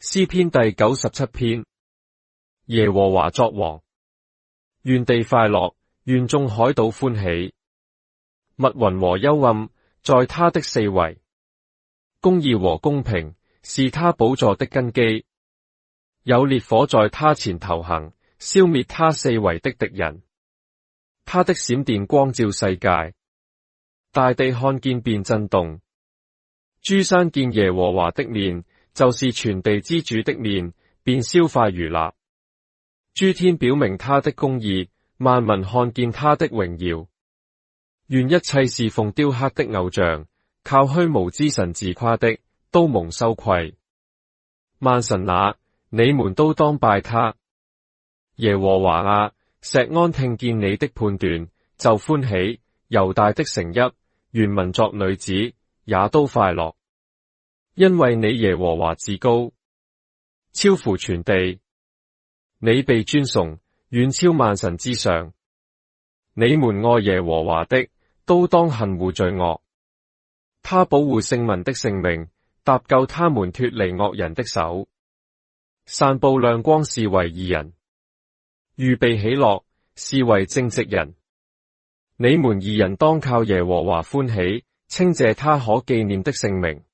詩篇第97篇。耶和華作王，願地快樂，願眾海島歡喜。密雲和幽暗在他的四圍，公義和公平是他寶座的根基。有烈火在他前頭行，消滅他四圍的敵人。他的閃電光照世界，大地看見便震動。諸山見耶和華的面，就是全地之主的面，便消化如蠟。諸天表明他的公義，萬民看見他的榮耀。願一切侍奉雕刻的偶像，靠虛無之神自誇的，都蒙羞愧。萬神啊，你們都當拜他。耶和華啊，錫安聽見你的判斷，就歡喜。猶大的城邑，原文作女子，也都快樂。因為你耶和華至高，超乎全地，你被尊崇，遠超萬神之上。你們愛耶和華的，都當恨惡罪惡。他保護聖民的性命，搭救他們脫離惡人的手。散布亮光是為義人，預備喜樂是為正直人。你們義人當靠耶和華歡喜，稱謝他可紀念的聖名。